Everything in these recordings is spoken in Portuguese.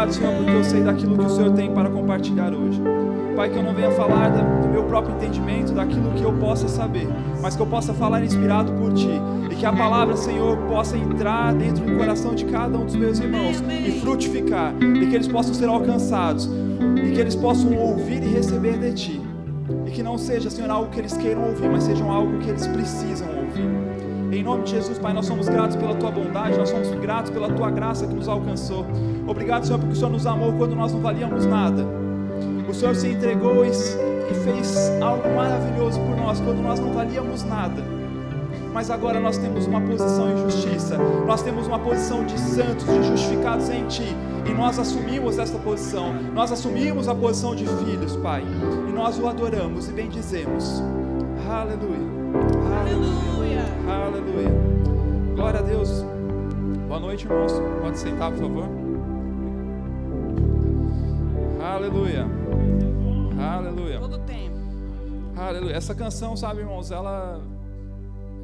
obrigado, Senhor, porque eu sei daquilo que o Senhor tem para compartilhar hoje. Pai, que eu não venha falar do meu próprio entendimento, daquilo que eu possa saber, mas que eu possa falar inspirado por Ti, e que a palavra, Senhor, possa entrar dentro do coração de cada um dos meus irmãos e frutificar, e que eles possam ser alcançados, e que eles possam ouvir e receber de Ti, e que não seja, Senhor, algo que eles queiram ouvir, mas seja algo que eles precisam ouvir. Em nome de Jesus, Pai, nós somos gratos pela Tua bondade, nós somos gratos pela Tua graça que nos alcançou. Obrigado, Senhor, porque o Senhor nos amou quando nós não valíamos nada. O Senhor se entregou e fez algo maravilhoso por nós quando nós não valíamos nada. Mas agora nós temos uma posição em justiça, nós temos uma posição de santos, de justificados em Ti, e nós assumimos essa posição, nós assumimos a posição de filhos, Pai, e nós o adoramos e bendizemos. Aleluia, aleluia, aleluia. Glória a Deus. Boa noite, irmãos. Pode sentar, por favor. Aleluia, aleluia. Todo tempo. Aleluia. Essa canção, sabe, irmãos, ela,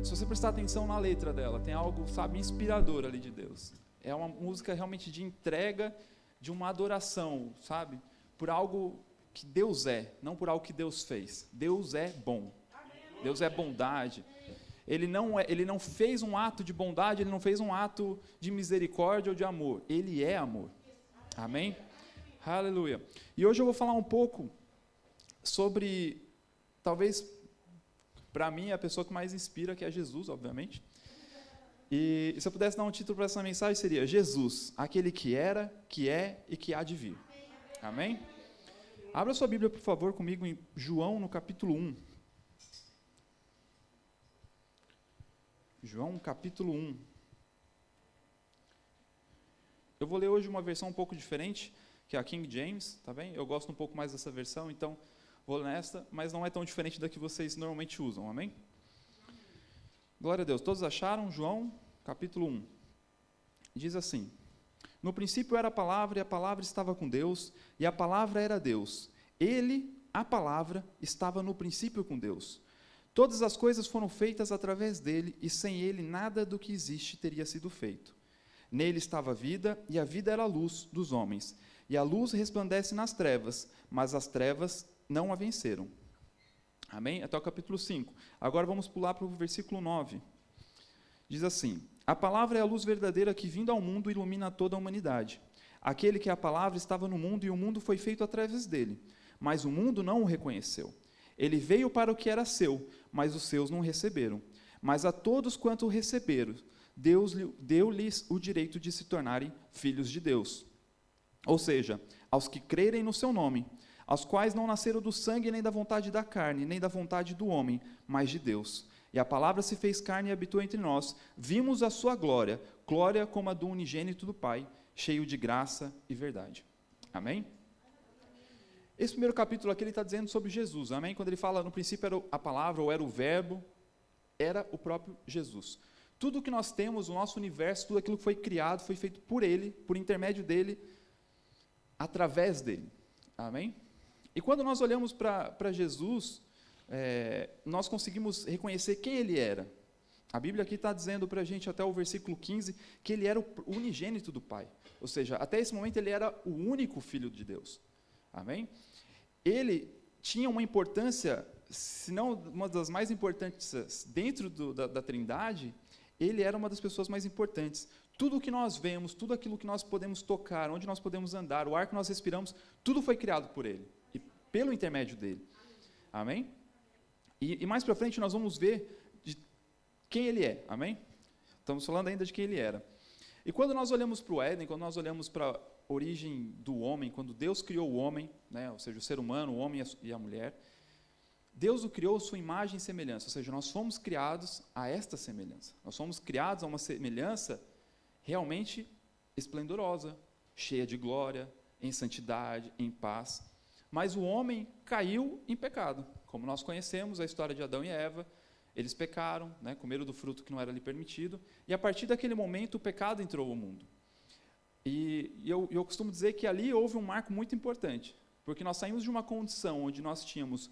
se você prestar atenção na letra dela, tem algo, sabe, inspirador ali de Deus. É uma música realmente de entrega, de uma adoração, sabe, por algo que Deus é, não por algo que Deus fez. Deus é bom. Deus é bondade. Ele não fez um ato de bondade, Ele não fez um ato de misericórdia ou de amor. Ele é amor. Amém? Aleluia. E hoje eu vou falar um pouco sobre, talvez, para mim, a pessoa que mais inspira, que é Jesus, obviamente. E se eu pudesse dar um título para essa mensagem, seria Jesus, aquele que era, que é e que há de vir. Amém? Abra sua Bíblia, por favor, comigo em João, no capítulo 1. João, capítulo 1. Eu vou ler hoje uma versão um pouco diferente, que é a King James, tá bem? Eu gosto um pouco mais dessa versão, então vou nesta, mas não é tão diferente da que vocês normalmente usam, amém? Glória a Deus. Todos acharam? João, capítulo 1. Diz assim: No princípio era a palavra, e a palavra estava com Deus, e a palavra era Deus. Ele, a palavra, estava no princípio com Deus. Todas as coisas foram feitas através dele, e sem ele nada do que existe teria sido feito. Nele estava a vida, e a vida era a luz dos homens. E a luz resplandece nas trevas, mas as trevas não a venceram. Amém? Até o capítulo 5. Agora vamos pular para o versículo 9. Diz assim: A palavra é a luz verdadeira que, vindo ao mundo, ilumina toda a humanidade. Aquele que é a palavra estava no mundo, e o mundo foi feito através dele. Mas o mundo não o reconheceu. Ele veio para o que era seu, mas os seus não receberam. Mas a todos quanto o receberam, Deus deu-lhes o direito de se tornarem filhos de Deus. Ou seja, aos que crerem no seu nome, aos quais não nasceram do sangue, nem da vontade da carne, nem da vontade do homem, mas de Deus. E a palavra se fez carne e habitou entre nós. Vimos a sua glória, glória como a do unigênito do Pai, cheio de graça e verdade. Amém? Esse primeiro capítulo aqui, ele está dizendo sobre Jesus, amém? Quando ele fala, no princípio era a palavra, ou era o verbo, era o próprio Jesus. Tudo que nós temos, o nosso universo, tudo aquilo que foi criado, foi feito por ele, por intermédio dele, através dele, amém? E quando nós olhamos para Jesus, nós conseguimos reconhecer quem ele era. A Bíblia aqui está dizendo para a gente, até o versículo 15, que ele era o unigênito do Pai. Ou seja, até esse momento ele era o único Filho de Deus. Amém? Ele tinha uma importância, se não uma das mais importantes dentro da Trindade, ele era uma das pessoas mais importantes. Tudo o que nós vemos, tudo aquilo que nós podemos tocar, onde nós podemos andar, o ar que nós respiramos, tudo foi criado por ele, e pelo intermédio dele. Amém? E mais para frente nós vamos ver de quem ele é. Amém? Estamos falando ainda de quem ele era. E quando nós olhamos para o Éden, quando nós olhamos para a origem do homem, quando Deus criou o homem, né, ou seja, o ser humano, o homem e a mulher, Deus o criou à sua imagem e semelhança, ou seja, nós fomos criados a esta semelhança. Nós fomos criados a uma semelhança realmente esplendorosa, cheia de glória, em santidade, em paz. Mas o homem caiu em pecado. Como nós conhecemos a história de Adão e Eva, eles pecaram, né, comeram do fruto que não era lhe permitido, e a partir daquele momento o pecado entrou ao mundo. E eu costumo dizer que ali houve um marco muito importante, porque nós saímos de uma condição onde nós tínhamos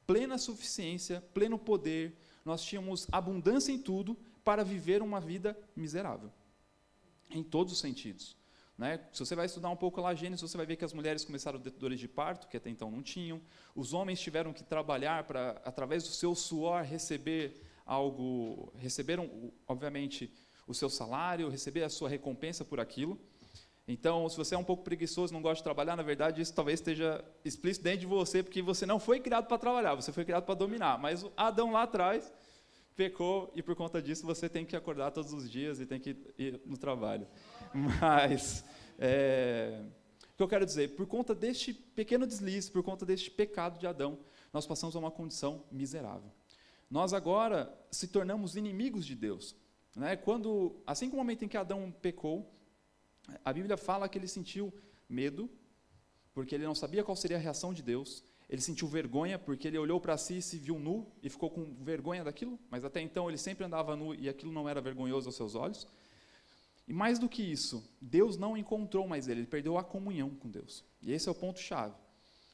plena suficiência, pleno poder, nós tínhamos abundância em tudo para viver uma vida miserável, em todos os sentidos. Né? Se você vai estudar um pouco lá Gênesis, você vai ver que as mulheres começaram a ter dores de parto, que até então não tinham. Os homens tiveram que trabalhar para, através do seu suor, receber algo, receberam, obviamente, o seu salário, receber a sua recompensa por aquilo. Então, se você é um pouco preguiçoso, não gosta de trabalhar, na verdade, isso talvez esteja explícito dentro de você, porque você não foi criado para trabalhar, você foi criado para dominar. Mas o Adão lá atrás pecou e, por conta disso, você tem que acordar todos os dias e tem que ir no trabalho. Mas, o que eu quero dizer, por conta deste pequeno deslize, por conta deste pecado de Adão, nós passamos a uma condição miserável. Nós agora se tornamos inimigos de Deus. Né? Assim como o momento em que Adão pecou, a Bíblia fala que ele sentiu medo, porque ele não sabia qual seria a reação de Deus. Ele sentiu vergonha, porque ele olhou para si e se viu nu, e ficou com vergonha daquilo, mas até então ele sempre andava nu, e aquilo não era vergonhoso aos seus olhos. E mais do que isso, Deus não encontrou mais ele perdeu a comunhão com Deus. E esse é o ponto-chave.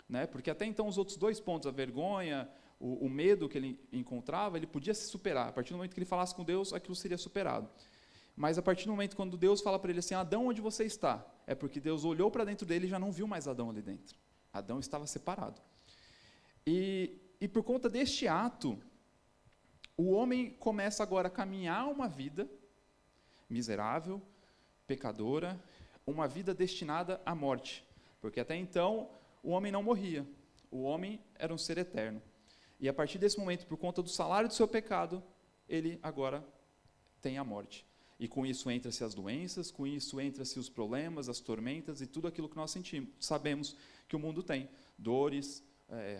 Né? Porque até então os outros dois pontos, a vergonha, o medo que ele encontrava, ele podia se superar. A partir do momento que ele falasse com Deus, aquilo seria superado. Mas a partir do momento quando Deus fala para ele assim, Adão, onde você está? É porque Deus olhou para dentro dele e já não viu mais Adão ali dentro. Adão estava separado. E por conta deste ato, o homem começa agora a caminhar uma vida miserável, pecadora, uma vida destinada à morte. Porque até então, o homem não morria. O homem era um ser eterno. E a partir desse momento, por conta do salário do seu pecado, ele agora tem a morte. E com isso entra-se as doenças, com isso entra-se os problemas, as tormentas e tudo aquilo que nós sentimos. Sabemos que o mundo tem dores,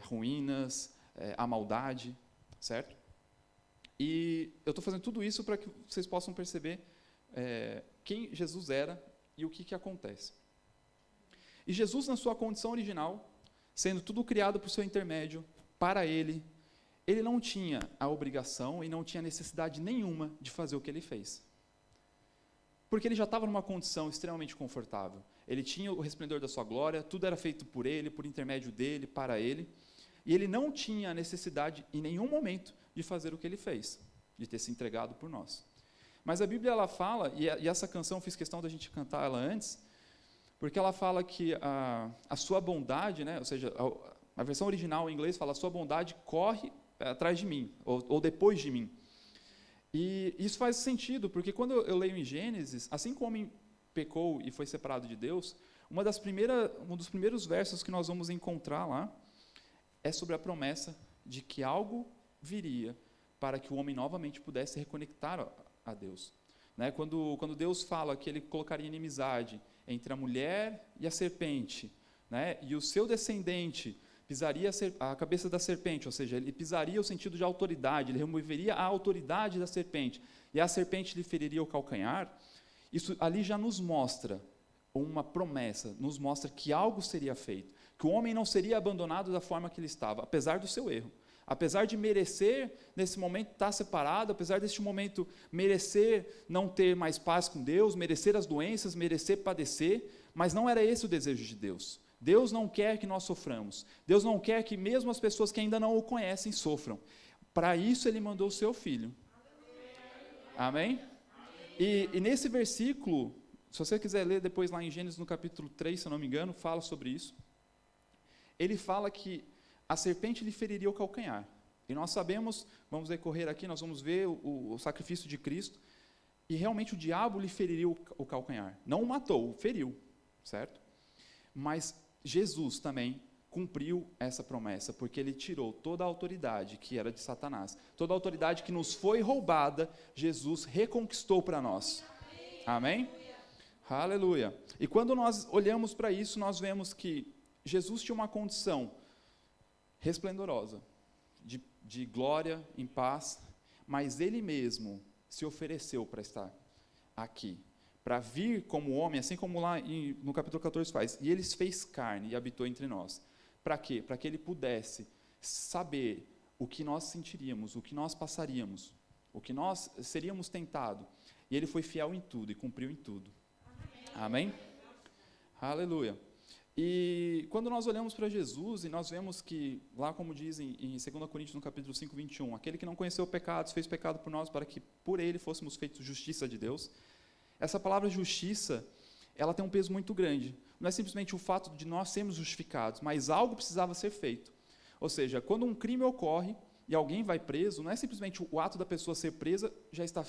ruínas, a maldade, certo? E eu estou fazendo tudo isso para que vocês possam perceber quem Jesus era e o que acontece. E Jesus, na sua condição original, sendo tudo criado por seu intermédio, para ele não tinha a obrigação e não tinha necessidade nenhuma de fazer o que ele fez. Porque ele já estava numa condição extremamente confortável. Ele tinha o resplendor da sua glória, tudo era feito por ele, por intermédio dele, para ele. E ele não tinha necessidade, em nenhum momento, de fazer o que ele fez, de ter se entregado por nós. Mas a Bíblia, ela fala, e essa canção, fiz questão da gente cantar ela antes, porque ela fala que a sua bondade, né, ou seja, a versão original em inglês fala, a sua bondade corre atrás de mim, ou depois de mim. E isso faz sentido, porque quando eu leio em Gênesis, assim como o homem pecou e foi separado de Deus, um dos primeiros versos que nós vamos encontrar lá é sobre a promessa de que algo viria para que o homem novamente pudesse reconectar a Deus. Né? Quando Deus fala que ele colocaria inimizade entre a mulher e a serpente, né? E o seu descendente pisaria a cabeça da serpente, ou seja, ele pisaria o sentido de autoridade, ele removeria a autoridade da serpente, e a serpente lhe feriria o calcanhar, isso ali já nos mostra uma promessa, nos mostra que algo seria feito, que o homem não seria abandonado da forma que ele estava, apesar do seu erro, apesar de merecer, nesse momento, estar separado, apesar deste momento merecer não ter mais paz com Deus, merecer as doenças, merecer padecer, mas não era esse o desejo de Deus. Deus não quer que nós soframos. Deus não quer que mesmo as pessoas que ainda não o conhecem sofram. Para isso ele mandou o seu filho. Amém? E nesse versículo, se você quiser ler depois lá em Gênesis no capítulo 3, se eu não me engano, fala sobre isso. Ele fala que a serpente lhe feriria o calcanhar. E nós sabemos, vamos decorrer aqui, nós vamos ver o sacrifício de Cristo, e realmente o diabo lhe feriria o calcanhar. Não o matou, o feriu, certo? Mas Jesus também cumpriu essa promessa, porque ele tirou toda a autoridade que era de Satanás, toda a autoridade que nos foi roubada, Jesus reconquistou para nós. Amém? Aleluia. E quando nós olhamos para isso, nós vemos que Jesus tinha uma condição resplendorosa, de glória, em paz, mas ele mesmo se ofereceu para estar aqui, para vir como homem, assim como lá no capítulo 14 faz, e ele fez carne e habitou entre nós. Para quê? Para que ele pudesse saber o que nós sentiríamos, o que nós passaríamos, o que nós seríamos tentados. E ele foi fiel em tudo e cumpriu em tudo. Amém? Aleluia. E quando nós olhamos para Jesus e nós vemos que, lá como diz em 2 Coríntios, no capítulo 5, 21, aquele que não conheceu pecados, fez pecado por nós, para que por ele fôssemos feitos justiça de Deus. Essa palavra justiça, ela tem um peso muito grande. Não é simplesmente o fato de nós sermos justificados, mas algo precisava ser feito. Ou seja, quando um crime ocorre e alguém vai preso, não é simplesmente o ato da pessoa ser presa, já está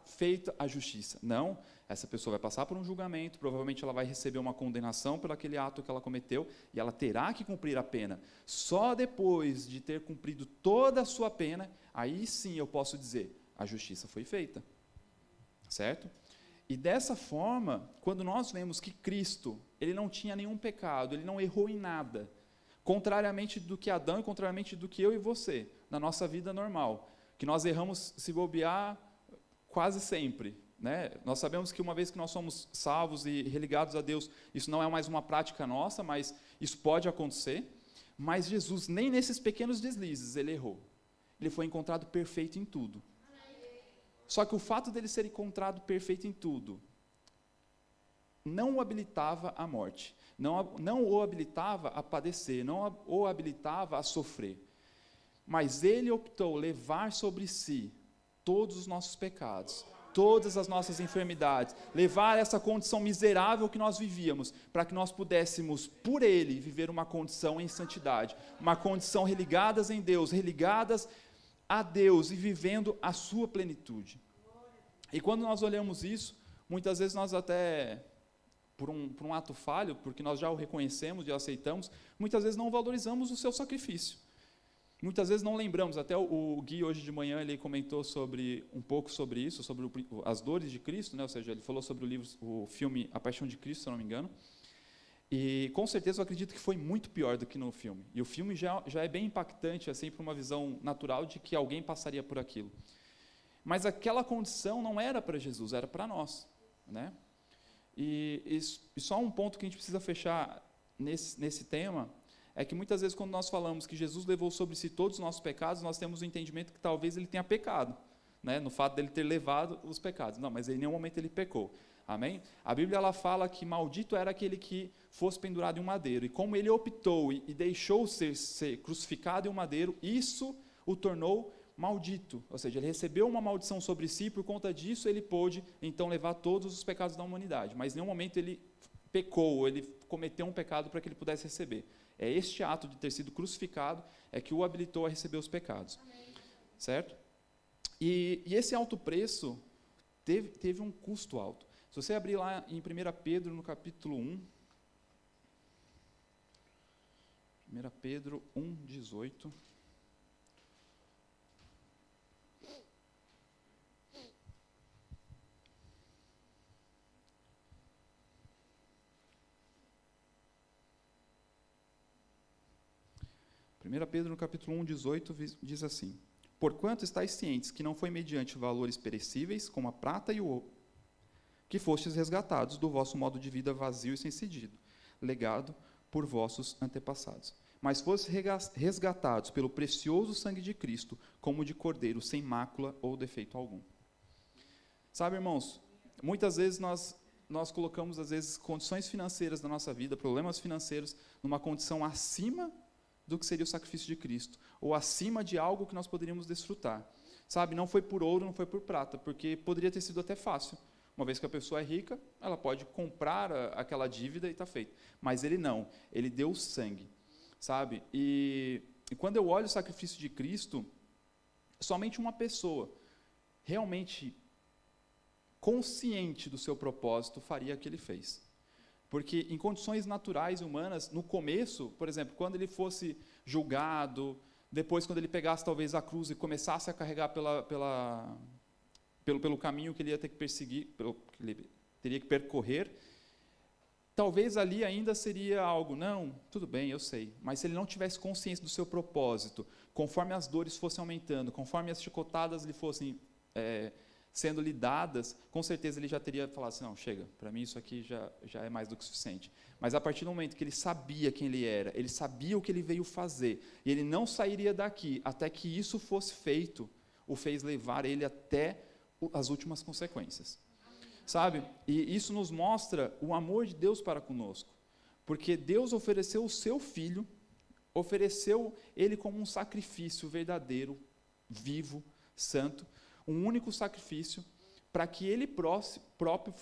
feita a justiça. Não, essa pessoa vai passar por um julgamento, provavelmente ela vai receber uma condenação por aquele ato que ela cometeu, e ela terá que cumprir a pena. Só depois de ter cumprido toda a sua pena, aí sim eu posso dizer, a justiça foi feita. Certo? E dessa forma, quando nós vemos que Cristo, ele não tinha nenhum pecado, ele não errou em nada, contrariamente do que Adão e contrariamente do que eu e você, na nossa vida normal, que nós erramos, se bobear, quase sempre, né? Nós sabemos que uma vez que nós somos salvos e religados a Deus, isso não é mais uma prática nossa, mas isso pode acontecer, mas Jesus, nem nesses pequenos deslizes, ele errou. Ele foi encontrado perfeito em tudo. Só que o fato dele ser encontrado perfeito em tudo não o habilitava à morte, não o habilitava a padecer, não o habilitava a sofrer. Mas ele optou levar sobre si todos os nossos pecados, todas as nossas enfermidades, levar essa condição miserável que nós vivíamos, para que nós pudéssemos, por ele, viver uma condição em santidade, uma condição religadas em Deus, religadas a Deus e vivendo a sua plenitude. E quando nós olhamos isso, muitas vezes nós até, por um ato falho, porque nós já o reconhecemos e o aceitamos, muitas vezes não valorizamos o seu sacrifício. Muitas vezes não lembramos, até o Gui hoje de manhã ele comentou um pouco sobre isso, sobre as dores de Cristo, né? Ou seja, ele falou sobre o filme A Paixão de Cristo, se eu não me engano, e com certeza eu acredito que foi muito pior do que no filme. E o filme já é bem impactante, assim, para uma visão natural de que alguém passaria por aquilo. Mas aquela condição não era para Jesus, era para nós, né? E só um ponto que a gente precisa fechar nesse tema é que muitas vezes quando nós falamos que Jesus levou sobre si todos os nossos pecados, nós temos o entendimento que talvez ele tenha pecado, né? No fato dele ter levado os pecados. Não, mas em nenhum momento ele pecou. Amém? A Bíblia ela fala que maldito era aquele que fosse pendurado em um madeiro. E como ele optou e deixou ser crucificado em um madeiro, isso o tornou maldito. Ou seja, ele recebeu uma maldição sobre si, por conta disso ele pôde então levar todos os pecados da humanidade. Mas em nenhum momento ele pecou, ele cometeu um pecado para que ele pudesse receber. É este ato de ter sido crucificado é que o habilitou a receber os pecados. Amém. Certo? E esse alto preço teve um custo alto. Se você abrir lá em 1 Pedro, no capítulo 1, 1 Pedro 1, 18. Pedro, no capítulo 1, 18, diz assim: Porquanto estáis cientes que não foi mediante valores perecíveis, como a prata e o ouro, que fostes resgatados do vosso modo de vida vazio e sem sentido, legado por vossos antepassados, mas fostes resgatados pelo precioso sangue de Cristo, como de cordeiro, sem mácula ou defeito algum. Sabe, irmãos, muitas vezes nós colocamos, às vezes, condições financeiras da nossa vida, problemas financeiros, numa condição acima do que seria o sacrifício de Cristo, ou acima de algo que nós poderíamos desfrutar. Sabe, não foi por ouro, não foi por prata, porque poderia ter sido até fácil. Uma vez que a pessoa é rica, ela pode comprar aquela dívida e está feito. Mas ele não, ele deu o sangue, sabe? E quando eu olho o sacrifício de Cristo, somente uma pessoa realmente consciente do seu propósito faria o que ele fez. Porque em condições naturais e humanas, no começo, por exemplo, quando ele fosse julgado, depois quando ele pegasse talvez a cruz e começasse a carregar pelo caminho que ele ia ter que perseguir, que ele teria que percorrer, talvez ali ainda seria algo, não, tudo bem, eu sei, mas se ele não tivesse consciência do seu propósito, conforme as dores fossem aumentando, conforme as chicotadas lhe fossem sendo lhe dadas, com certeza ele já teria falado assim, não, chega, para mim isso aqui já é mais do que suficiente. Mas a partir do momento que ele sabia quem ele era, ele sabia o que ele veio fazer, e ele não sairia daqui até que isso fosse feito, o fez levar ele até as últimas consequências. Sabe? E isso nos mostra o amor de Deus para conosco, porque Deus ofereceu o seu Filho, ofereceu ele como um sacrifício verdadeiro, vivo, santo, um único sacrifício, para que ele próprio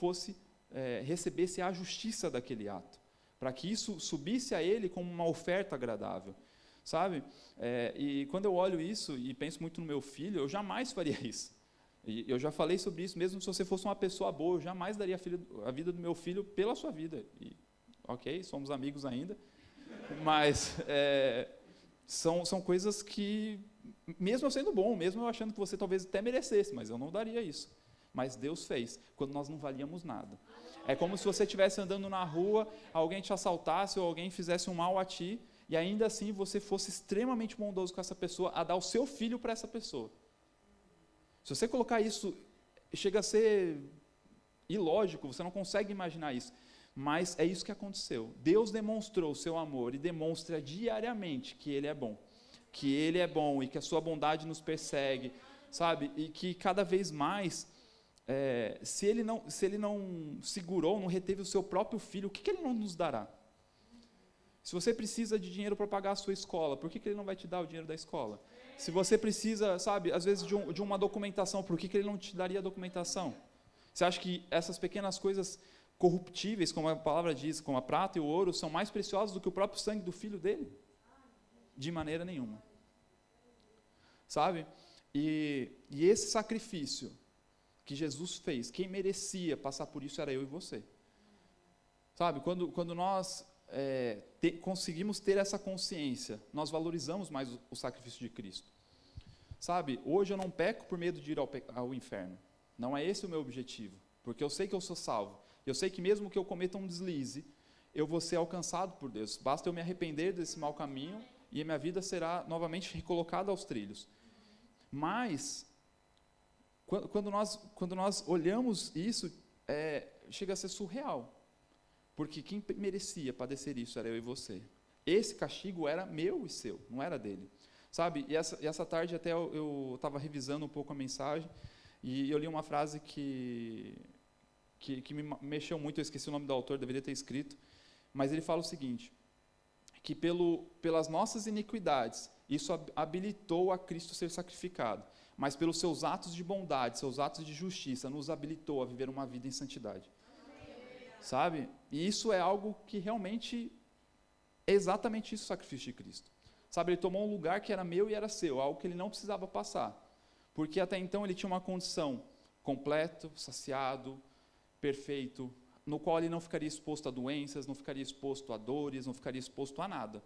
recebesse a justiça daquele ato, para que isso subisse a ele como uma oferta agradável, sabe? E quando eu olho isso e penso muito no meu filho, eu jamais faria isso. E eu já falei sobre isso, mesmo se você fosse uma pessoa boa, eu jamais daria a vida do meu filho pela sua vida. E, ok, somos amigos ainda, mas são coisas que, mesmo eu sendo bom, mesmo eu achando que você talvez até merecesse, mas eu não daria isso. Mas Deus fez, quando nós não valíamos nada. É como se você estivesse andando na rua, alguém te assaltasse ou alguém fizesse um mal a ti, e ainda assim você fosse extremamente bondoso com essa pessoa, a dar o seu filho para essa pessoa. Se você colocar isso, chega a ser ilógico, você não consegue imaginar isso. Mas é isso que aconteceu. Deus demonstrou o seu amor e demonstra diariamente que Ele é bom. Que Ele é bom e que a sua bondade nos persegue, sabe? E que cada vez mais, se Ele não segurou, não reteve o seu próprio filho, o que Ele não nos dará? Se você precisa de dinheiro para pagar a sua escola, por que Ele não vai te dar o dinheiro da escola? Se você precisa, sabe, às vezes de uma documentação, por que Ele não te daria a documentação? Você acha que essas pequenas coisas corruptíveis, como a palavra diz, como a prata e o ouro, são mais preciosas do que o próprio sangue do filho dele? De maneira nenhuma. Sabe? E esse sacrifício que Jesus fez, quem merecia passar por isso era eu e você. Sabe? Quando nós conseguimos ter essa consciência, nós valorizamos mais o sacrifício de Cristo. Sabe? Hoje eu não peco por medo de ir ao inferno. Não é esse o meu objetivo. Porque eu sei que eu sou salvo. Eu sei que mesmo que eu cometa um deslize, eu vou ser alcançado por Deus. Basta eu me arrepender desse mau caminho e a minha vida será novamente recolocada aos trilhos. Mas, quando nós olhamos isso, chega a ser surreal. Porque quem merecia padecer isso era eu e você. Esse castigo era meu e seu, não era dele. Sabe? E essa tarde até eu estava revisando um pouco a mensagem e eu li uma frase que me mexeu muito, eu esqueci o nome do autor, deveria ter escrito, mas ele fala o seguinte, que pelas nossas iniquidades, isso habilitou a Cristo ser sacrificado, mas pelos seus atos de bondade, seus atos de justiça, nos habilitou a viver uma vida em santidade. Sabe? E isso é algo que realmente é exatamente isso o sacrifício de Cristo. Sabe, ele tomou um lugar que era meu e era seu, algo que ele não precisava passar. Porque até então ele tinha uma condição completo, saciado, perfeito, no qual ele não ficaria exposto a doenças, não ficaria exposto a dores, não ficaria exposto a nada.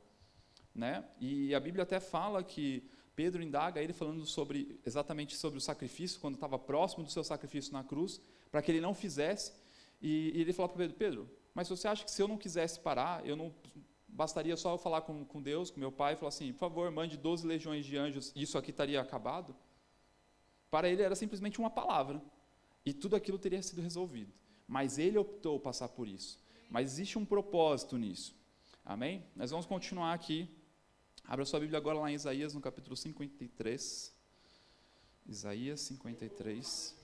Né? E a Bíblia até fala que Pedro indaga ele falando exatamente sobre o sacrifício, quando estava próximo do seu sacrifício na cruz, para que ele não fizesse. E ele falou para Pedro, mas você acha que se eu não quisesse parar, bastaria só eu falar com Deus, com meu pai, e falar assim, por favor, mande 12 legiões de anjos, e isso aqui estaria acabado? Para ele era simplesmente uma palavra, e tudo aquilo teria sido resolvido. Mas ele optou passar por isso. Mas existe um propósito nisso. Amém? Nós vamos continuar aqui. Abra sua Bíblia agora lá em Isaías, no capítulo 53. Isaías 53.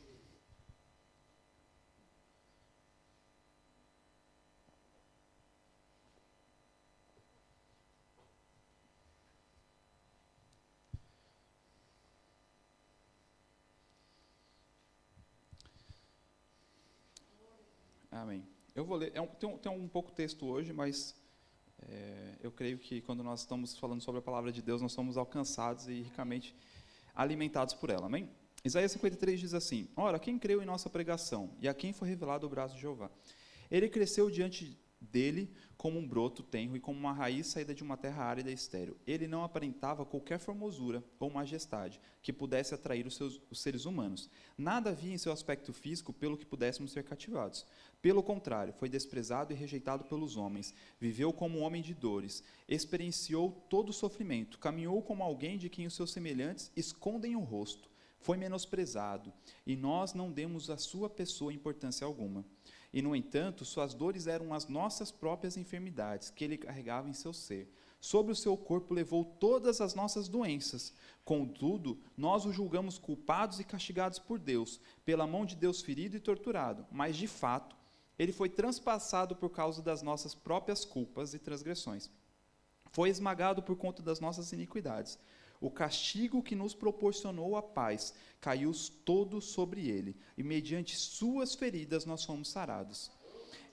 Amém. Eu vou ler, tem um pouco texto hoje, mas eu creio que quando nós estamos falando sobre a palavra de Deus, nós somos alcançados e ricamente alimentados por ela. Amém? Isaías 53 diz assim, ora, quem creu em nossa pregação e a quem foi revelado o braço de Jeová? Ele cresceu diante dele como um broto tenro e como uma raiz saída de uma terra árida e estéril. Ele não aparentava qualquer formosura ou majestade que pudesse atrair os seres humanos. Nada havia em seu aspecto físico pelo que pudéssemos ser cativados. Pelo contrário, foi desprezado e rejeitado pelos homens. Viveu como um homem de dores. Experienciou todo o sofrimento. Caminhou como alguém de quem os seus semelhantes escondem o rosto. Foi menosprezado. E nós não demos à sua pessoa importância alguma. E, no entanto, suas dores eram as nossas próprias enfermidades, que ele carregava em seu ser. Sobre o seu corpo levou todas as nossas doenças. Contudo, nós o julgamos culpados e castigados por Deus, pela mão de Deus ferido e torturado. Mas, de fato, ele foi transpassado por causa das nossas próprias culpas e transgressões. Foi esmagado por conta das nossas iniquidades. O castigo que nos proporcionou a paz caiu todo sobre ele, e mediante suas feridas nós fomos sarados.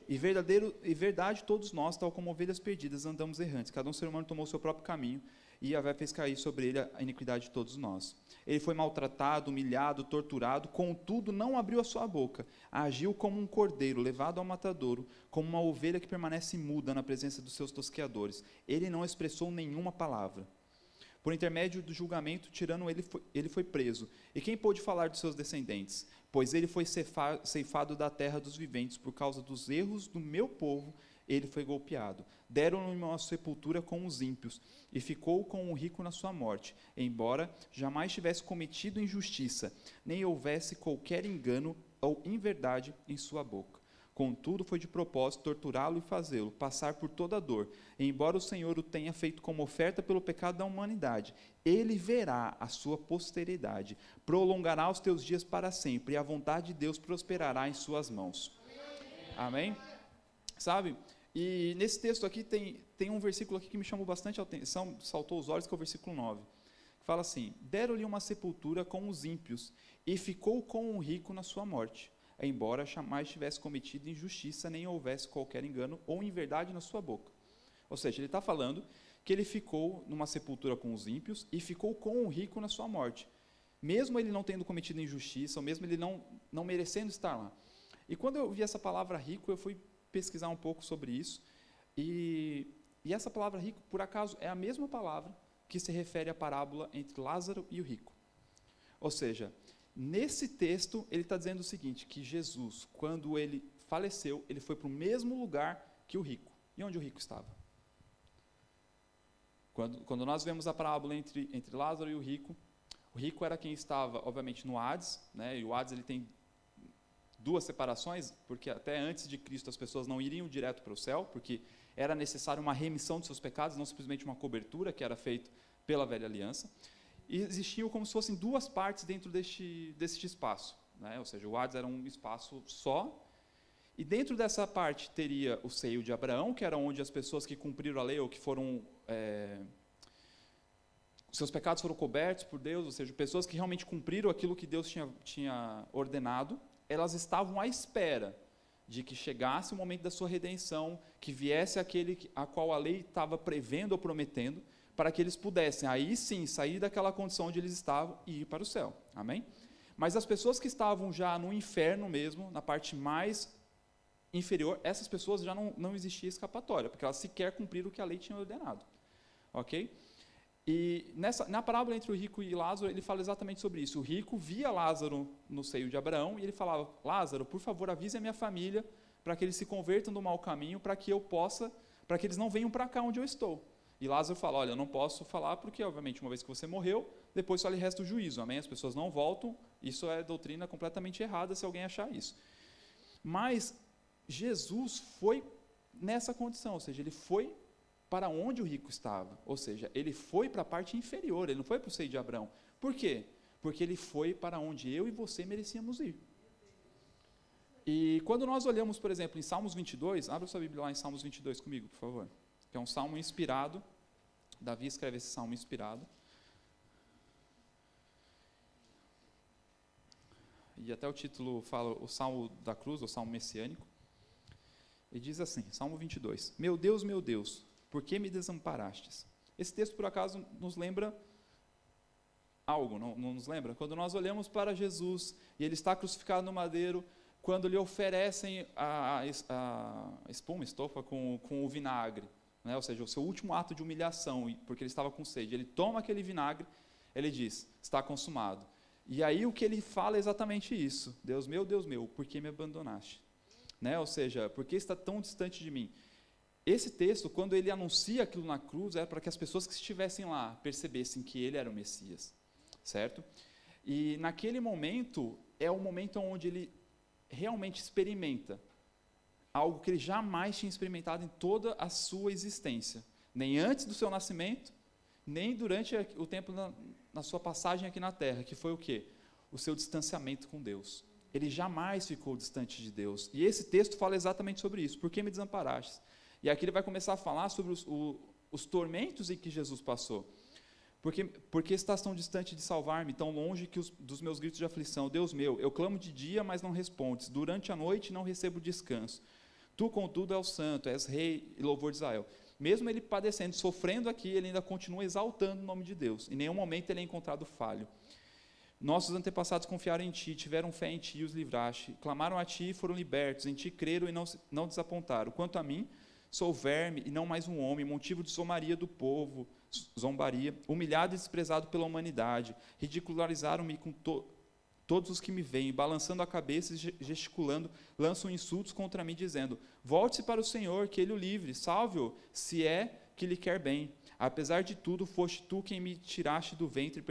E verdade, todos nós, tal como ovelhas perdidas, andamos errantes. Cada um ser humano tomou o seu próprio caminho, e Yahvé fez cair sobre ele a iniquidade de todos nós. Ele foi maltratado, humilhado, torturado, contudo não abriu a sua boca. Agiu como um cordeiro levado ao matadouro, como uma ovelha que permanece muda na presença dos seus tosqueadores. Ele não expressou nenhuma palavra. Por intermédio do julgamento, tirano ele foi preso. E quem pôde falar dos seus descendentes? Pois ele foi ceifado da terra dos viventes, por causa dos erros do meu povo, ele foi golpeado. Deram-lhe uma sepultura com os ímpios, e ficou com o rico na sua morte, embora jamais tivesse cometido injustiça, nem houvesse qualquer engano ou inverdade em sua boca. Contudo, foi de propósito torturá-lo e fazê-lo passar por toda a dor. E embora o Senhor o tenha feito como oferta pelo pecado da humanidade, ele verá a sua posteridade, prolongará os teus dias para sempre, e a vontade de Deus prosperará em suas mãos. Amém? Sabe? E nesse texto aqui tem um versículo aqui que me chamou bastante a atenção, saltou os olhos, que é o versículo 9, que fala assim: deram-lhe uma sepultura com os ímpios, e ficou com o rico na sua morte, embora jamais tivesse cometido injustiça, nem houvesse qualquer engano ou inverdade na sua boca. Ou seja, ele está falando que ele ficou numa sepultura com os ímpios e ficou com o rico na sua morte, mesmo ele não tendo cometido injustiça, ou mesmo ele não merecendo estar lá. E quando eu vi essa palavra rico, eu fui pesquisar um pouco sobre isso, e essa palavra rico, por acaso, é a mesma palavra que se refere à parábola entre Lázaro e o rico. Ou seja, nesse texto, ele está dizendo o seguinte, que Jesus, quando ele faleceu, ele foi para o mesmo lugar que o rico. E onde o rico estava? Quando nós vemos a parábola entre Lázaro e o rico era quem estava, obviamente, no Hades, né? E o Hades ele tem duas separações, porque até antes de Cristo as pessoas não iriam direto para o céu, porque era necessário uma remissão de seus pecados, não simplesmente uma cobertura, que era feito pela velha aliança. E existiam como se fossem duas partes dentro deste espaço, né? Ou seja, o Hades era um espaço só, e dentro dessa parte teria o seio de Abraão, que era onde as pessoas que cumpriram a lei, ou que foram... seus pecados foram cobertos por Deus, ou seja, pessoas que realmente cumpriram aquilo que Deus tinha ordenado, elas estavam à espera de que chegasse o momento da sua redenção, que viesse aquele a qual a lei estava prevendo ou prometendo, para que eles pudessem, aí sim, sair daquela condição onde eles estavam e ir para o céu. Amém? Mas as pessoas que estavam já no inferno mesmo, na parte mais inferior, essas pessoas já não existia escapatória, porque elas sequer cumpriram o que a lei tinha ordenado. Ok? E na parábola entre o rico e Lázaro, ele fala exatamente sobre isso. O rico via Lázaro no seio de Abraão e ele falava: Lázaro, por favor, avise a minha família para que eles se convertam do mau caminho, para que eles não venham para cá onde eu estou. E Lázaro fala: olha, eu não posso falar porque, obviamente, uma vez que você morreu, depois só lhe resta o juízo, amém? As pessoas não voltam, isso é doutrina completamente errada se alguém achar isso. Mas Jesus foi nessa condição, ou seja, ele foi para onde o rico estava, ou seja, ele foi para a parte inferior, ele não foi para o seio de Abraão. Por quê? Porque ele foi para onde eu e você merecíamos ir. E quando nós olhamos, por exemplo, em Salmos 22, abra sua Bíblia lá em Salmos 22 comigo, por favor, que é um salmo inspirado, Davi escreve esse salmo inspirado, e até o título fala o Salmo da Cruz, o Salmo Messiânico, e diz assim, Salmo 22, meu Deus, por que me desamparastes? Esse texto, por acaso, nos lembra algo, não nos lembra? Quando nós olhamos para Jesus, e ele está crucificado no madeiro, quando lhe oferecem a estofa com o vinagre, né? Ou seja, o seu último ato de humilhação, porque ele estava com sede, ele toma aquele vinagre, ele diz, está consumado. E aí o que ele fala é exatamente isso, Deus meu, por que me abandonaste? Né? Ou seja, por que está tão distante de mim? Esse texto, quando ele anuncia aquilo na cruz, era para que as pessoas que estivessem lá percebessem que ele era o Messias, certo? E naquele momento, é o momento onde ele realmente experimenta algo que ele jamais tinha experimentado em toda a sua existência, nem antes do seu nascimento, nem durante o tempo na sua passagem aqui na Terra, que foi o quê? O seu distanciamento com Deus. Ele jamais ficou distante de Deus. E esse texto fala exatamente sobre isso. Por que me desamparastes? E aqui ele vai começar a falar sobre os tormentos em que Jesus passou. Porque estás tão distante de salvar-me, tão longe dos meus gritos de aflição? Deus meu, eu clamo de dia, mas não respondes. Durante a noite não recebo descanso. Tu, contudo, és santo, és rei e louvor de Israel. Mesmo ele padecendo, sofrendo aqui, ele ainda continua exaltando o nome de Deus. Em nenhum momento ele é encontrado falho. Nossos antepassados confiaram em ti, tiveram fé em ti e os livraste. Clamaram a ti e foram libertos. Em ti creram e não desapontaram. Quanto a mim, sou verme e não mais um homem, motivo de zombaria do povo, humilhado e desprezado pela humanidade. Ridicularizaram-me com todos os que me veem, balançando a cabeça e gesticulando, lançam insultos contra mim, dizendo: volte-se para o Senhor, que Ele o livre, salve-o, se é que lhe quer bem. Apesar de tudo, foste tu quem me tiraste do ventre e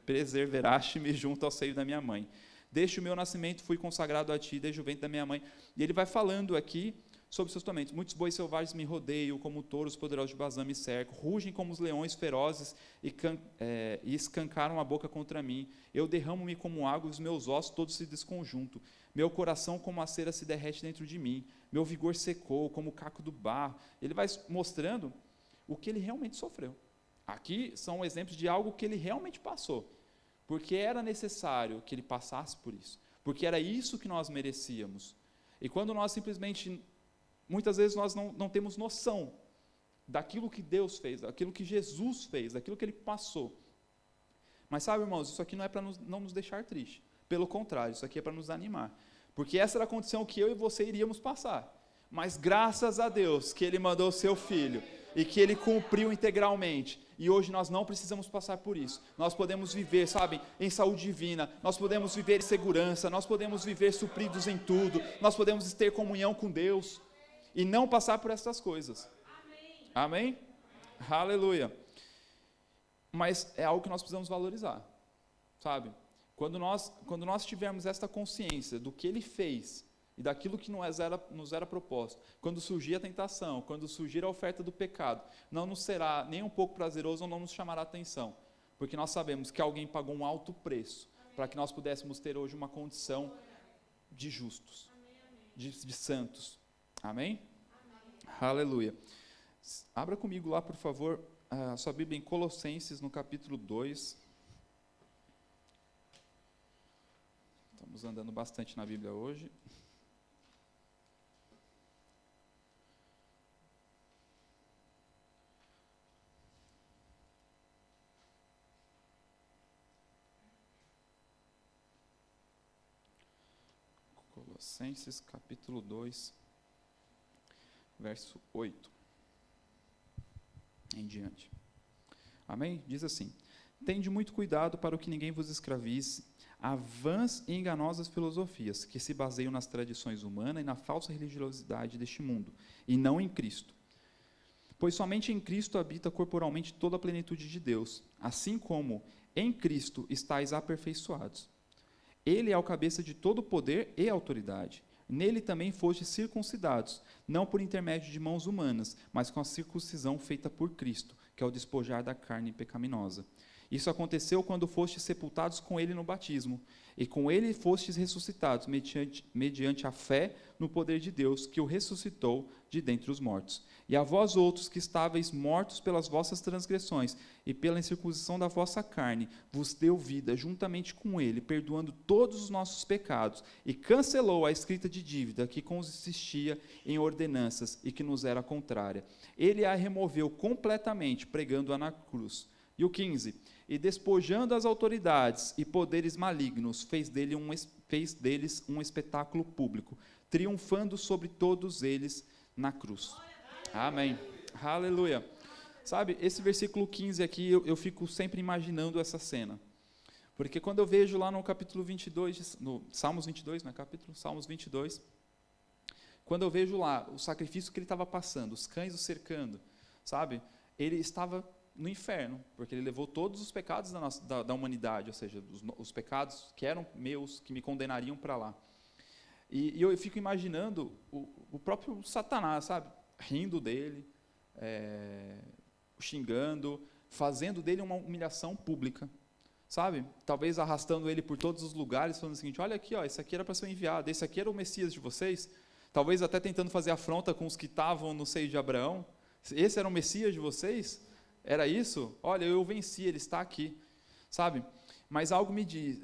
preserveraste-me junto ao seio da minha mãe. Desde o meu nascimento fui consagrado a ti, desde o ventre da minha mãe. E ele vai falando aqui sobre seus tormentos. Muitos bois selvagens me rodeiam, como touros poderosos de Bazã me cercam, rugem como os leões ferozes e escancaram a boca contra mim. Eu derramo-me como água e os meus ossos todos se desconjuntam. Meu coração como a cera se derrete dentro de mim. Meu vigor secou como o caco do barro. Ele vai mostrando o que ele realmente sofreu. Aqui são exemplos de algo que ele realmente passou. Porque era necessário que ele passasse por isso. Porque era isso que nós merecíamos. E quando nós simplesmente, muitas vezes nós não temos noção daquilo que Deus fez, daquilo que Jesus fez, daquilo que ele passou. Mas sabe, irmãos, isso aqui não é para não nos deixar tristes. Pelo contrário, isso aqui é para nos animar. Porque essa era a condição que eu e você iríamos passar. Mas graças a Deus que ele mandou o seu filho e que ele cumpriu integralmente. E hoje nós não precisamos passar por isso. Nós podemos viver, sabe, em saúde divina. Nós podemos viver em segurança. Nós podemos viver supridos em tudo. Nós podemos ter comunhão com Deus. E não passar por essas coisas. Amém? Amém? Aleluia. Mas é algo que nós precisamos valorizar. Sabe? Quando nós tivermos esta consciência do que ele fez e daquilo que nos era proposto, quando surgir a tentação, quando surgir a oferta do pecado, não nos será nem um pouco prazeroso ou não nos chamará atenção, porque nós sabemos que alguém pagou um alto preço para que nós pudéssemos ter hoje uma condição de justos, de santos. Amém? Aleluia. Abra comigo lá, por favor, a sua Bíblia em Colossenses, no capítulo 2. Estamos andando bastante na Bíblia hoje. Colossenses, capítulo 2, verso 8 em diante. Amém? Diz assim: tende muito cuidado para que ninguém vos escravize a vãs e enganosas filosofias, que se baseiam nas tradições humanas e na falsa religiosidade deste mundo, e não em Cristo. Pois somente em Cristo habita corporalmente toda a plenitude de Deus, assim como em Cristo estáis aperfeiçoados. Ele é o cabeça de todo poder e autoridade. Nele também fostes circuncidados, não por intermédio de mãos humanas, mas com a circuncisão feita por Cristo, que é o despojar da carne pecaminosa. Isso aconteceu quando fostes sepultados com ele no batismo, e com ele fostes ressuscitados, mediante a fé no poder de Deus, que o ressuscitou de dentre os mortos. E a vós outros que estáveis mortos pelas vossas transgressões e pela incircuncisão da vossa carne, vos deu vida juntamente com ele, perdoando todos os nossos pecados, e cancelou a escrita de dívida que consistia em ordenanças e que nos era contrária. Ele a removeu completamente, pregando-a na cruz. E o 15, e despojando as autoridades e poderes malignos, fez deles um espetáculo público, triunfando sobre todos eles na cruz. Amém. Aleluia. Sabe, esse versículo 15 aqui, eu fico sempre imaginando essa cena. Porque quando eu vejo lá no capítulo 22, no Salmos 22, né, capítulo Salmos 22, quando eu vejo lá o sacrifício que ele estava passando, os cães o cercando, sabe, ele estava no inferno, porque ele levou todos os pecados da humanidade, ou seja, os pecados que eram meus, que me condenariam para lá. E eu fico imaginando o próprio Satanás, sabe, rindo dele, xingando, fazendo dele uma humilhação pública, sabe, talvez arrastando ele por todos os lugares, falando o seguinte: olha aqui, ó, esse aqui era para ser enviado, esse aqui era o Messias de vocês, talvez até tentando fazer afronta com os que estavam no seio de Abraão, Esse era o Messias de vocês? Era isso? Olha, eu venci, ele está aqui, sabe? Mas algo me diz,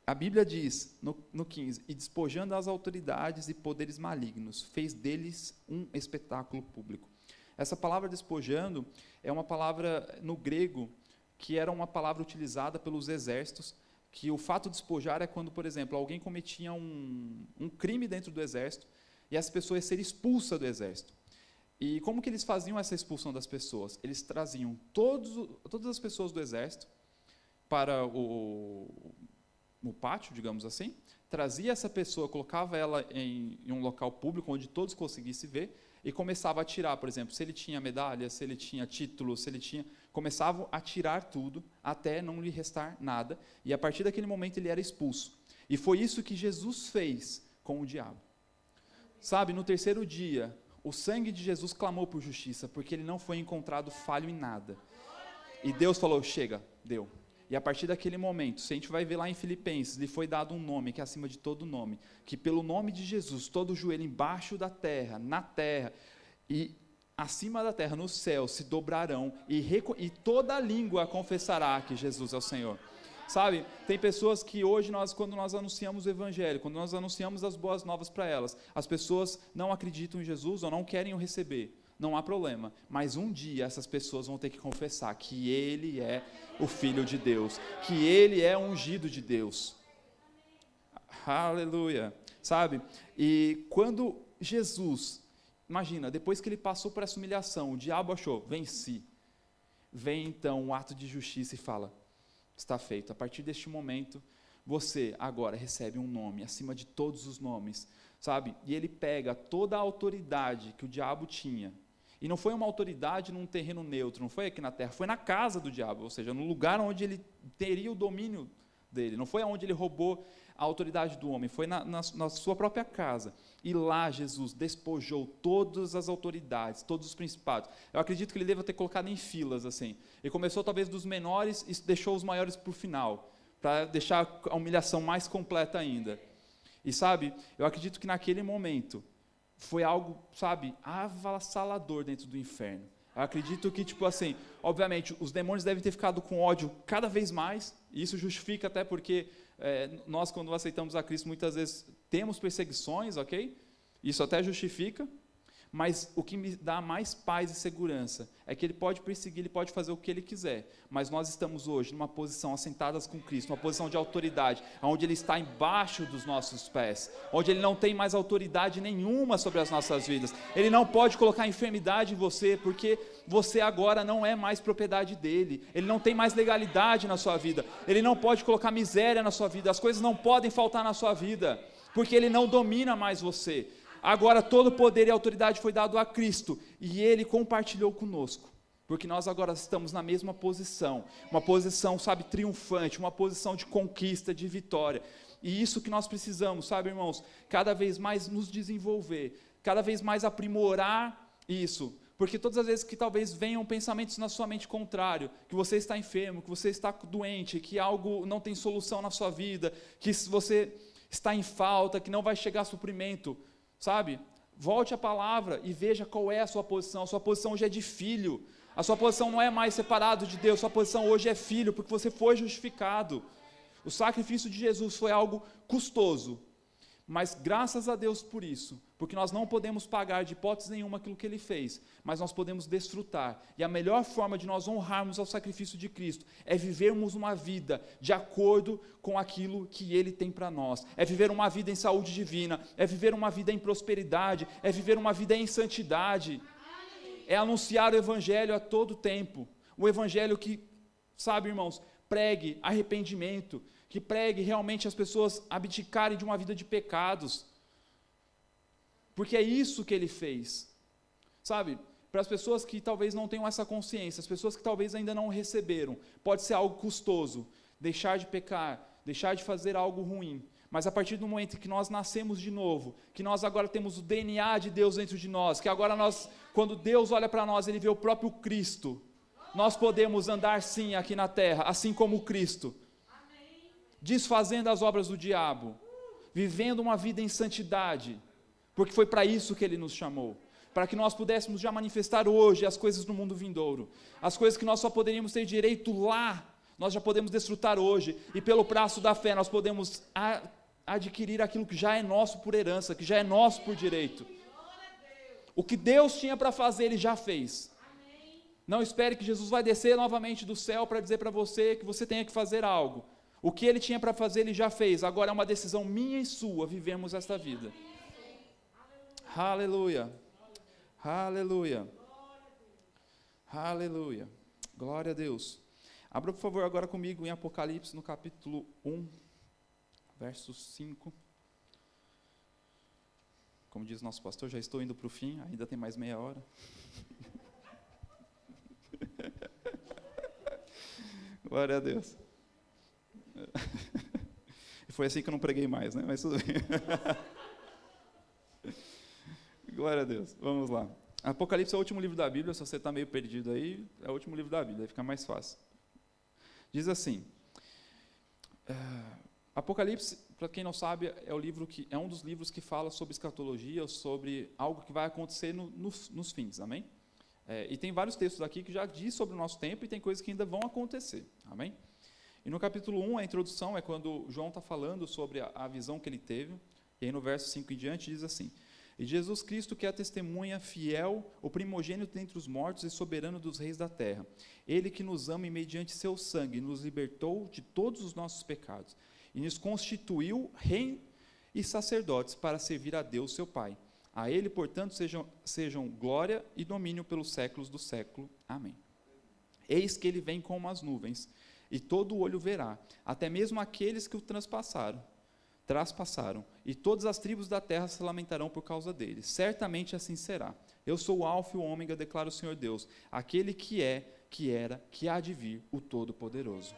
a Bíblia diz, no 15, e despojando as autoridades e poderes malignos, fez deles um espetáculo público. Essa palavra despojando é uma palavra no grego, que era uma palavra utilizada pelos exércitos, que o fato de despojar é quando, por exemplo, alguém cometia um crime dentro do exército, e essa pessoa ia ser expulsa do exército. E como que eles faziam essa expulsão das pessoas? Eles traziam todas as pessoas do exército para o pátio, digamos assim, trazia essa pessoa, colocava ela em um local público, onde todos conseguissem ver, e começava a tirar, por exemplo, se ele tinha medalha, se ele tinha título, começavam a tirar tudo, até não lhe restar nada, e a partir daquele momento ele era expulso. E foi isso que Jesus fez com o diabo. Sabe, no terceiro dia, o sangue de Jesus clamou por justiça, porque ele não foi encontrado falho em nada. E Deus falou, chega, deu. E a partir daquele momento, se a gente vai ver lá em Filipenses, lhe foi dado um nome que é acima de todo nome, que pelo nome de Jesus, todo joelho embaixo da terra, na terra, e acima da terra, no céu, se dobrarão, e toda língua confessará que Jesus é o Senhor. Sabe, tem pessoas que hoje, quando nós anunciamos o Evangelho, quando nós anunciamos as boas novas para elas, as pessoas não acreditam em Jesus ou não querem o receber. Não há problema, mas um dia essas pessoas vão ter que confessar que Ele é o Filho de Deus, que Ele é o ungido de Deus. Aleluia, sabe? E quando Jesus, imagina, depois que Ele passou por essa humilhação, o diabo achou, venci. Vem então um ato de justiça e fala, está feito. A partir deste momento, você agora recebe um nome, acima de todos os nomes, sabe? E ele pega toda a autoridade que o diabo tinha, e não foi uma autoridade num terreno neutro, não foi aqui na terra, foi na casa do diabo, ou seja, no lugar onde ele teria o domínio dele, não foi onde ele roubou a autoridade do homem, foi na sua própria casa. E lá Jesus despojou todas as autoridades, todos os principados. Eu acredito que ele deva ter colocado em filas, assim. Ele começou talvez dos menores e deixou os maiores para o final, para deixar a humilhação mais completa ainda. E sabe, eu acredito que naquele momento foi algo, sabe, avassalador dentro do inferno. Eu acredito que, tipo assim, obviamente, os demônios devem ter ficado com ódio cada vez mais, e isso justifica até porque nós, quando aceitamos a Cristo, muitas vezes temos perseguições, ok? Isso até justifica, mas o que me dá mais paz e segurança é que ele pode perseguir, ele pode fazer o que ele quiser, mas nós estamos hoje numa posição assentadas com Cristo, uma posição de autoridade, onde ele está embaixo dos nossos pés, onde ele não tem mais autoridade nenhuma sobre as nossas vidas. Ele não pode colocar enfermidade em você, porque você agora não é mais propriedade dele. Ele não tem mais legalidade na sua vida. Ele não pode colocar miséria na sua vida. As coisas não podem faltar na sua vida, porque ele não domina mais você. Agora todo o poder e autoridade foi dado a Cristo, e Ele compartilhou conosco, porque nós agora estamos na mesma posição, uma posição, sabe, triunfante, uma posição de conquista, de vitória, e isso que nós precisamos, sabe, irmãos, cada vez mais nos desenvolver, cada vez mais aprimorar isso, porque todas as vezes que talvez venham pensamentos na sua mente contrário, que você está enfermo, que você está doente, que algo não tem solução na sua vida, que você está em falta, que não vai chegar suprimento, sabe, volte à palavra e veja qual é a sua posição hoje é de filho, a sua posição não é mais separado de Deus, sua posição hoje é filho, porque você foi justificado. O sacrifício de Jesus foi algo custoso, mas graças a Deus por isso, porque nós não podemos pagar de hipótese nenhuma aquilo que Ele fez, mas nós podemos desfrutar, e a melhor forma de nós honrarmos ao sacrifício de Cristo, é vivermos uma vida de acordo com aquilo que Ele tem para nós, é viver uma vida em saúde divina, é viver uma vida em prosperidade, é viver uma vida em santidade, é anunciar o Evangelho a todo tempo, o Evangelho que, sabe, irmãos, pregue arrependimento, que pregue realmente as pessoas abdicarem de uma vida de pecados, porque é isso que Ele fez, sabe, para as pessoas que talvez não tenham essa consciência, as pessoas que talvez ainda não receberam, pode ser algo custoso, deixar de pecar, deixar de fazer algo ruim, mas a partir do momento que nós nascemos de novo, que nós agora temos o DNA de Deus dentro de nós, que agora nós, quando Deus olha para nós, Ele vê o próprio Cristo, nós podemos andar sim aqui na terra, assim como Cristo, desfazendo as obras do diabo, vivendo uma vida em santidade, porque foi para isso que Ele nos chamou, para que nós pudéssemos já manifestar hoje as coisas no mundo vindouro. As coisas que nós só poderíamos ter direito lá, nós já podemos desfrutar hoje, e pelo braço da fé nós podemos adquirir aquilo que já é nosso por herança, que já é nosso por direito. O que Deus tinha para fazer, Ele já fez. Não espere que Jesus vai descer novamente do céu para dizer para você que você tenha que fazer algo. O que Ele tinha para fazer, Ele já fez. Agora é uma decisão minha e sua vivermos esta vida. Aleluia. Aleluia. Aleluia. Glória a Deus. Abra, por favor, agora comigo em Apocalipse, no capítulo 1, verso 5. Como diz nosso pastor, já estou indo para o fim, ainda tem mais meia hora. Glória a Deus. Foi assim que eu não preguei mais, né? Mas tudo bem. Glória a Deus. Vamos lá. Apocalipse é o último livro da Bíblia, se você está meio perdido aí, é o último livro da Bíblia, aí fica mais fácil. Diz assim, Apocalipse, para quem não sabe, é um dos livros que fala sobre escatologia, sobre algo que vai acontecer nos fins, amém? E tem vários textos aqui que já diz sobre o nosso tempo e tem coisas que ainda vão acontecer, amém? E no capítulo 1, a introdução é quando João está falando sobre a visão que ele teve, e aí no verso 5 em diante diz assim, e Jesus Cristo, que é a testemunha fiel, o primogênito dentre os mortos e soberano dos reis da terra, ele que nos ama e mediante seu sangue nos libertou de todos os nossos pecados, e nos constituiu rei e sacerdotes para servir a Deus, seu Pai. A ele, portanto, sejam glória e domínio pelos séculos do século. Amém. Eis que ele vem como as nuvens, e todo olho verá, até mesmo aqueles que o traspassaram, e todas as tribos da terra se lamentarão por causa dele. Certamente assim será. Eu sou o Alfa e o Ômega, declara o Senhor Deus, aquele que é, que era, que há de vir, o Todo-Poderoso.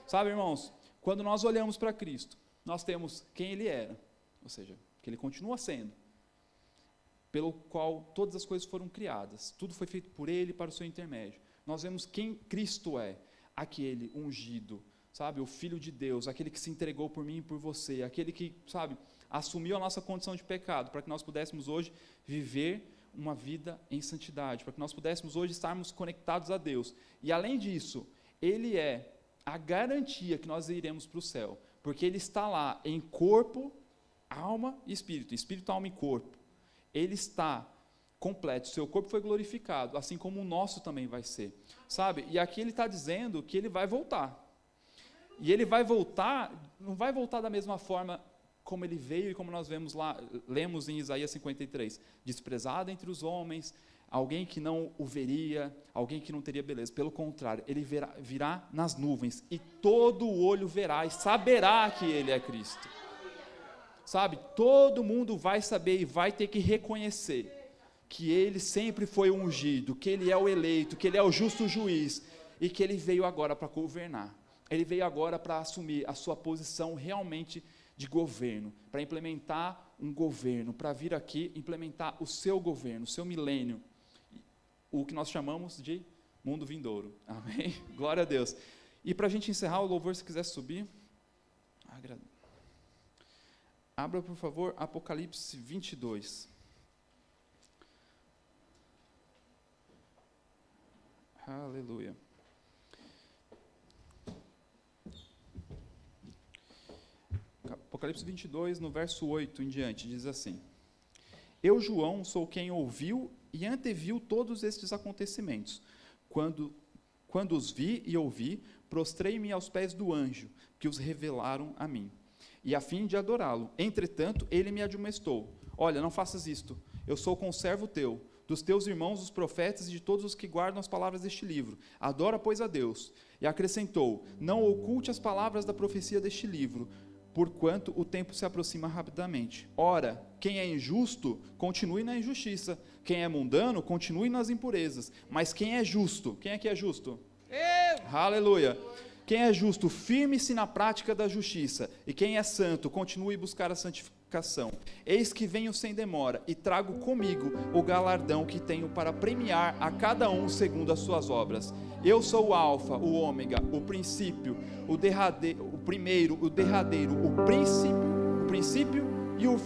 Sabe, irmãos, quando nós olhamos para Cristo, nós temos quem Ele era, ou seja, que Ele continua sendo, pelo qual todas as coisas foram criadas, tudo foi feito por Ele, para o seu intermédio. Nós vemos quem Cristo é, aquele ungido, sabe, o Filho de Deus, aquele que se entregou por mim e por você, aquele que, sabe, assumiu a nossa condição de pecado, para que nós pudéssemos hoje viver uma vida em santidade, para que nós pudéssemos hoje estarmos conectados a Deus. E além disso, Ele é a garantia que nós iremos para o céu, porque Ele está lá em corpo, alma e espírito, alma e corpo. Ele está completo, seu corpo foi glorificado, assim como o nosso também vai ser, sabe? E aqui Ele está dizendo que Ele vai voltar. E Ele vai voltar, não vai voltar da mesma forma como Ele veio e como nós lemos em Isaías 53, desprezado entre os homens, alguém que não o veria, alguém que não teria beleza. Pelo contrário, Ele virá nas nuvens, e todo olho verá e saberá que Ele é Cristo. Sabe, todo mundo vai saber e vai ter que reconhecer que Ele sempre foi o ungido, que Ele é o eleito, que Ele é o justo juiz, e que Ele veio agora para governar. Ele veio agora para assumir a sua posição realmente de governo, para implementar um governo, para vir aqui implementar o seu governo, o seu milênio, o que nós chamamos de mundo vindouro. Amém? Glória a Deus. E para a gente encerrar o louvor, se quiser subir, abra, por favor, Apocalipse 22. Aleluia. Apocalipse 22, no verso 8 em diante, diz assim: Eu, João, sou quem ouviu e anteviu todos estes acontecimentos. Quando os vi e ouvi, prostrei-me aos pés do anjo, que os revelaram a mim, e a fim de adorá-lo. Entretanto, ele me admoestou: Olha, não faças isto, eu sou conservo teu, dos teus irmãos, os profetas, e de todos os que guardam as palavras deste livro. Adora, pois, a Deus. E acrescentou: Não oculte as palavras da profecia deste livro, porquanto o tempo se aproxima rapidamente. Ora, quem é injusto, continue na injustiça. Quem é mundano, continue nas impurezas. Mas quem é justo, quem é que é justo? Eu! Aleluia! Quem é justo, firme-se na prática da justiça. E quem é santo, continue a buscar a santificação. Eis que venho sem demora, e trago comigo o galardão que tenho para premiar a cada um segundo as suas obras. Eu sou o Alfa, o Ômega, o princípio, o primeiro, o derradeiro, o princípio e o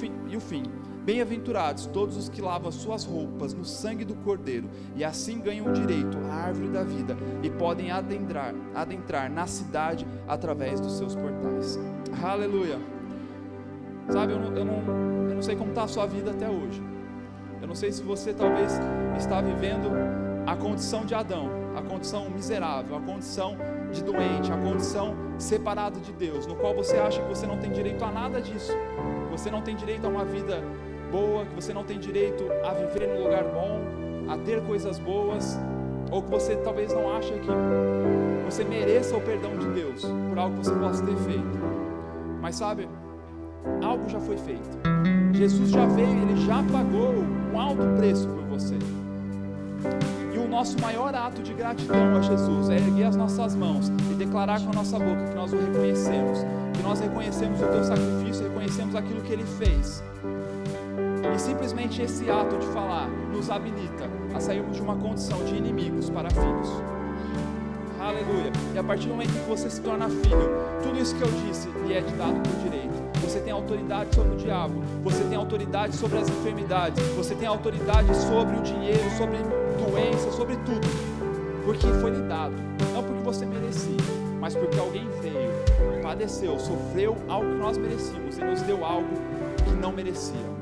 fim. Bem-aventurados todos os que lavam suas roupas no sangue do Cordeiro, e assim ganham o direito à árvore da vida, e podem adentrar na cidade através dos seus portais. Aleluia. Sabe, eu não sei como está a sua vida até hoje. Eu não sei se você talvez está vivendo a condição de Adão, a condição miserável, a condição de doente, a condição separado de Deus, no qual você acha que você não tem direito a nada disso, que você não tem direito a uma vida boa, que você não tem direito a viver num lugar bom, a ter coisas boas, ou que você talvez não acha que você mereça o perdão de Deus por algo que você possa ter feito. Mas sabe, algo já foi feito. Jesus já veio, Ele já pagou um alto preço por você. E o nosso maior ato de gratidão a Jesus é erguer as nossas mãos e declarar com a nossa boca que nós o reconhecemos, que nós reconhecemos o teu sacrifício, reconhecemos aquilo que Ele fez. E simplesmente esse ato de falar nos habilita a sairmos de uma condição de inimigos para filhos. Aleluia. E a partir do momento em que você se torna filho, tudo isso que eu disse lhe é dado por direito. Você tem autoridade sobre o diabo, você tem autoridade sobre as enfermidades, você tem autoridade sobre o dinheiro, sobre doença, sobre tudo, porque foi lhe dado, não porque você merecia, mas porque alguém veio, padeceu, sofreu algo que nós merecíamos e nos deu algo que não merecíamos.